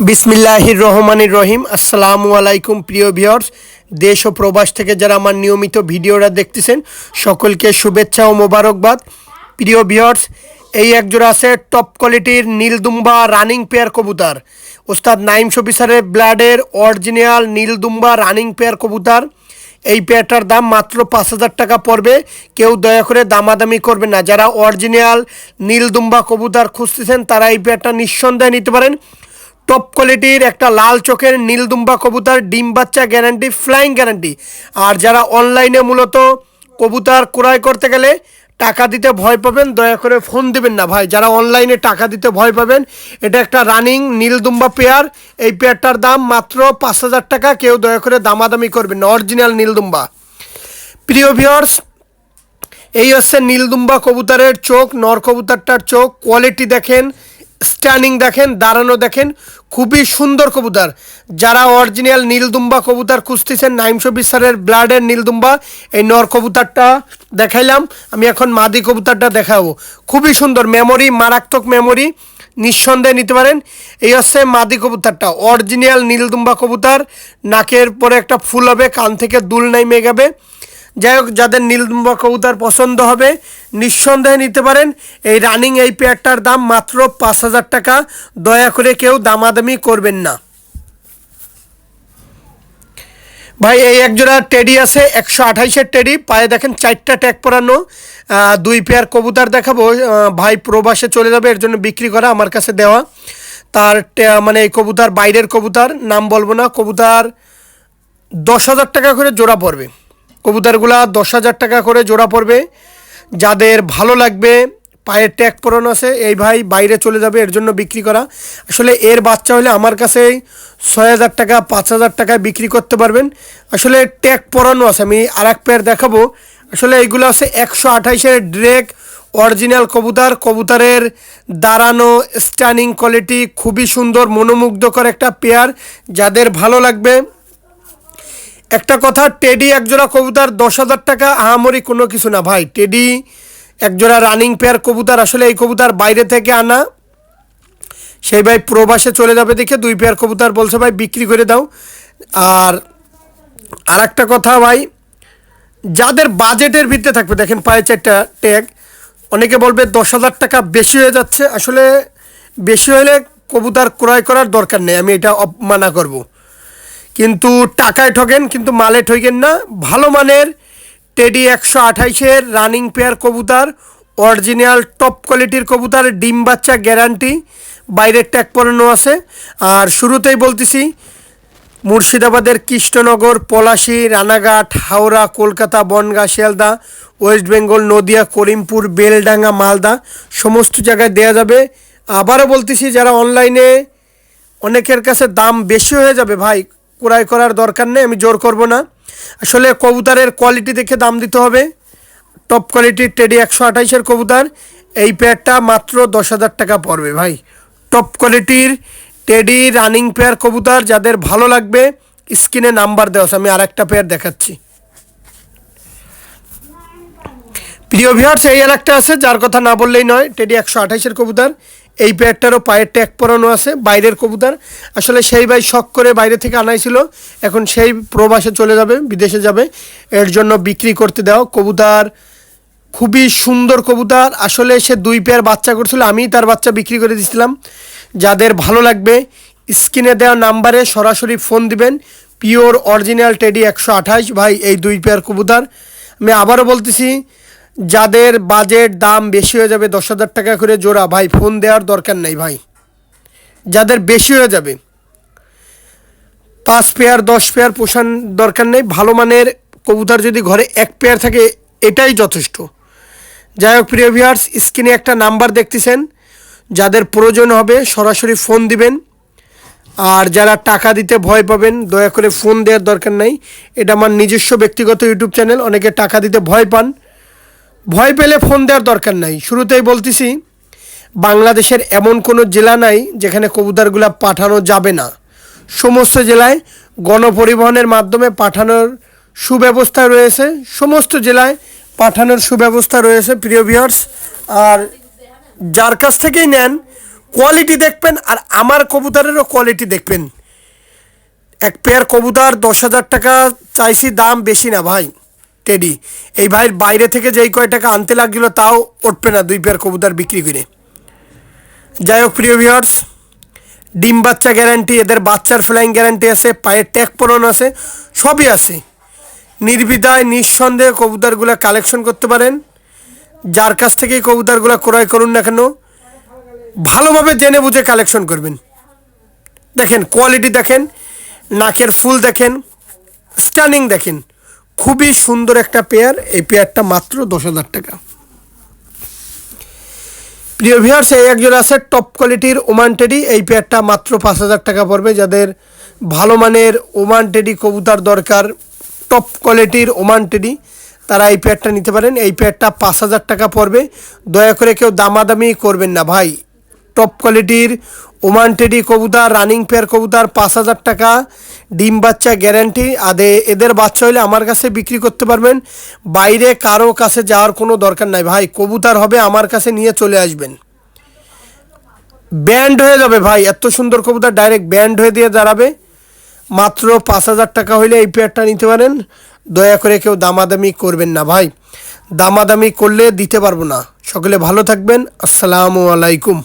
বিসমিল্লাহির রহমানির রহিম। আসসালামু আলাইকুম প্রিয় ভিউয়ার্স, দেশ ও প্রবাস থেকে যারা আমার নিয়মিত ভিডিওটা দেখতেছেন সকলকে শুভেচ্ছা ও মোবারকবাদ। প্রিয় ভিউয়ার্স, এই একজোড়া আছে টপ কোয়ালিটির নীলদুম্বা রানিং পেয়ার কবুতর। ওস্তাদ নাইম শফি স্যারের ব্লাডের অরিজিনাল নীলদুম্বা রানিং পেয়ার কবুতর। এই পেয়ারটার দাম মাত্র 5,000 টাকা পড়বে। কেউ দয়া করে দামাদামি করবেন না। যারা অরিজিনাল নীলদুম্বা কবুতর খুঁজতেছেন তারা এই পেয়ারটা নিঃসন্দেহে নিতে পারেন। টপ কোয়ালিটির একটা লাল চোখের নীলদুম্বা কবুতর, ডিম বাচ্চা গ্যারান্টি, ফ্লাইং গ্যারান্টি। আর যারা অনলাইনে মূলত কবুতর ক্রয় করতে গেলে টাকা দিতে ভয় পাবেন, দয়া করে ফোন দেবেন না ভাই। যারা অনলাইনে টাকা দিতে ভয় পাবেন, এটা একটা রানিং নীলদুম্বা পেয়ার। এই পেয়ারটার দাম মাত্র 5,000 টাকা। কেউ দয়া করে দামাদামি করবেন না, অরিজিনাল নীলদুম্বা। প্রিয় ভিউয়ার্স, এই হচ্ছে নীলদুম্বা কবুতরের চোখ। নর কবুতরটার চোখ কোয়ালিটি দেখেন, স্ট্যান্ডিং দেখেন, দাঁড়ানো দেখেন, খুবই সুন্দর কবুতর। যারা অরিজিনাল নীলদুম্বা কবুতর খুঁজতেছেন, নাইম শফি স্যারের ব্লাডের নীলদুম্বা, এই নর কবুতরটা দেখাইলাম, আমি এখন মাদি কবুতরটা দেখাবো। খুবই সুন্দর মেমোরি, মারাত্মক মেমোরি, নিঃসন্দেহে নিতে পারেন। এই হচ্ছে মাদি কবুতরটা, অরিজিনাল নীলদুম্বা কবুতর। নাকের পরে একটা ফুল হবে, কান থেকে দুল নেমে যাবে। যাই হোক, যাদের নীলদুম্বা কবুতর পছন্দ হবে নিঃসন্দেহে নিতে পারেন। এই রানিং এই পেয়ারটার দাম মাত্র 5,000 টাকা। দয়া করে কেউ দামাদামি করবেন না ভাই। এই একজোড়া টেডি আছে, 128-এর টেডি। পায়ে দেখেন 4টা ট্যাগ পরানো। 2 পেয়ার কবুতর দেখাবো। ভাই প্রবাসে চলে যাবে, এর জন্য বিক্রি করা, আমার কাছে দেওয়া। তার মানে এই কবুতর বাইরের কবুতর, নাম বলবো না। কবুতর 10,000 টাকা করে জোড়া পড়বে। কবুতরগুলা 10,000 টাকা করে জোড়া পড়বে। যাদের ভালো লাগবে, পায়ের ট্যাগ পরানো আছে, এই ভাই বাইরে চলে যাবে, এর জন্য বিক্রি করা। আসলে এর বাচ্চা হলে আমার কাছেই 6,000 টাকা 5,000 টাকায় বিক্রি করতে পারবেন। আসলে ট্যাগ পরানো আছে। আমি আর এক পেয়ার দেখাবো। আসলে এইগুলো আছে 128-এর ড্রেক অরিজিনাল কবুতর। কবুতরের দাঁড়ানো, স্ট্যান্ডিং কোয়ালিটি খুবই সুন্দর, মনোমুগ্ধকর একটা পেয়ার। যাদের ভালো লাগবে, একটা কথা, টেডি একজোড়া কবুতর 10,000 টাকা আহামরি কোনো কিছু না ভাই। টেডি একজোড়া রানিং পেয়ার কবুতর। আসলে এই কবুতর বাইরে থেকে আনা, সেই ভাই প্রবাসে চলে যাবে দেখে 2 পেয়ার কবুতর বলছে ভাই বিক্রি করে দাও। আর একটা কথা ভাই, যাদের বাজেটের ভিতরে থাকবে, দেখেন পায়ে 4টা ট্যাগ। অনেকে বলবে 10,000 টাকা বেশি হয়ে যাচ্ছে। আসলে বেশি হলে কবুতর ক্রয় করার দরকার নেই, আমি এটা মানা করব। কিন্তু টাকায় ঠকেন, কিন্তু মালে ঠকেন না। ভালো মানের টেডি 128-এর রানিং পেয়ার কবুতর, অরিজিনাল টপ কোয়ালিটির কবুতর, ডিম বাচ্চা গ্যারান্টি, বাইরের ট্যাগ পরানো আছে। আর শুরুতেই বলতেছি, মুর্শিদাবাদের কৃষ্ণনগর, পলাশী, রানাঘাট, হাওড়া, কলকাতা, বনগাঁ, শিয়ালদা, ওয়েস্ট বেঙ্গল, নদিয়া, করিমপুর, বেলডাঙ্গা, মালদা, সমস্ত জায়গায় দেয়া যাবে। আবারও বলতেছি, যারা অনলাইনে, অনেকের কাছে দাম বেশি হয়ে যাবে ভাই, ক্রয় করার দরকার নেই, আমি জোর করব না। আসলে কবুতরের কোয়ালিটি দেখে দাম দিতে হবে। টপ কোয়ালিটির টেডি 128-এর কবুতর, এই পেয়ারটা মাত্র 10,000 টাকা পড়বে ভাই। টপ কোয়ালিটির টেডি রানিং পেয়ার কবুতর, যাদের ভালো লাগবে স্ক্রিনে নাম্বার দেওয়া আছে। আমি আর একটা পেয়ার দেখাচ্ছি। প্রিয় ভিউয়ার্স, এই আর একটা আছে, যার কথা না বললেই নয়, টেডি 128-এর কবুতর। এই পেয়ারটারও পায়ের ট্যাগ পরানো আছে, বাইরের কবুতর। আসলে সেই ভাই শখ করে বাইরে থেকে আনাইছিল, এখন সেই প্রবাসে চলে যাবে, বিদেশে যাবে, এর জন্য বিক্রি করতে দাও। কবুতর খুবই সুন্দর কবুতর। আসলে সে 2 পেয়ার বাচ্চা করছিল, আমি তার বাচ্চা বিক্রি করে দিয়েছিলাম। যাদের ভালো লাগবে স্ক্রিনে দেওয়া নাম্বারে সরাসরি ফোন দিবেন। পিওর অরিজিনাল টেডি 128 ভাই, এই 2 পেয়ার কবুতর। আমি আবারও বলতেছি, যাদের বাজেট দাম বেশি হয়ে যাবে, 10,000 টাকা করে জোড়া, ভাই ফোন দেওয়ার দরকার নেই ভাই। যাদের বেশি হয়ে যাবে, 5 পেয়ার 10 পেয়ার পোষার দরকার নেই। ভালো মানের কবুতর যদি ঘরে 1 পেয়ার থাকে, এটাই যথেষ্ট। যাই হোক প্রিয় ভিউয়ার্স, স্ক্রিনে একটা নাম্বার দেখতেছেন, যাদের প্রয়োজন হবে সরাসরি ফোন দিবেন। আর যারা টাকা দিতে ভয় পাবেন, দয়া করে ফোন দেওয়ার দরকার নাই। এটা আমার নিজস্ব ব্যক্তিগত ইউটিউব চ্যানেল, অনেকে টাকা দিতে ভয় পান, ভয় পেলে ফোন দেওয়ার দরকার নাই। শুরুতেই বলতেছি, বাংলাদেশের এমন কোনো জেলা নাই যেখানে কবুতরগুলো পাঠানো যাবে না। সমস্ত জেলায় গণপরিবহনের মাধ্যমে পাঠানোর সুব্যবস্থা রয়েছে, সমস্ত জেলায় পাঠানোর সুব্যবস্থা রয়েছে প্রিয় ভিউয়ার্স। আর যার কাছ থেকেই নেন, কোয়ালিটি দেখবেন আর আমার কবুতরেরও কোয়ালিটি দেখবেন। এক পেয়ার কবুতর 10,000 টাকা চাইছি, দাম বেশি না ভাই টেডি। এই ভাইয়ের বাইরে থেকে যেই কয় টাকা আনতে লাগছিল তাও উঠবে না 2 পেয়ার কবুতর বিক্রি করে। যাই হোক প্রিয় ভিউয়ার্স, ডিম বাচ্চা গ্যারান্টি, এদের বাচ্চার ফ্লাইং গ্যারান্টি আছে, পায়ের ট্যাগ পরানো আছে, সবই আছে। নির্বিধায় নিঃসন্দেহে কবুতরগুলো কালেকশন করতে পারেন। যার কাছ থেকে এই কবুতরগুলো ক্রয় করুন না কেন, ভালোভাবে জেনে বুঝে কালেকশন করবেন। দেখেন কোয়ালিটি দেখেন, নাকের ফুল দেখেন, স্টানিং দেখেন, খুবই সুন্দর একটা পেয়ার। এই পেয়ারটা মাত্র 10,000 টাকা। প্রিয় ভিউয়ার্স, এই একজন আছে টপ কোয়ালিটির ওমান টেডি, এই পেয়ারটা মাত্র 5,000 টাকা পড়বে। যাদের ভালো মানের ওমান টেডি কবুতর দরকার, টপ কোয়ালিটির ওমান টেডি, তারা এই পেয়ারটা নিতে পারেন। এই পেয়ারটা 5,000 টাকা পড়বে। দয়া করে কেউ দামাদামি করবেন না ভাই। টপ কোয়ালিটির ওমান টেডি কবুতর, রানিং পেয়ার কবুতর 5,000 টাকা, ডিম বাচ্চা গ্যারান্টি। এদের বাচ্চা হলে আমার কাছে বিক্রি করতে পারবেন, বাইরে কারো কাছে যাওয়ার কোনো দরকার নাই ভাই। কবুতর হবে আমার কাছে নিয়ে চলে আসবেন, ব্যান্ড হয়ে যাবে ভাই। এত সুন্দর কবুতর ডাইরেক্ট ব্যান্ড হয়ে দিয়ে দাঁড়াবে। মাত্র 5,000 টাকা হইলে এই পেয়ারটা নিতে পারেন। দয়া করে কেউ দামাদামি করবেন না ভাই, দামাদামি করলে দিতে পারবো না। সকলে ভালো থাকবেন, আসসালামু আলাইকুম।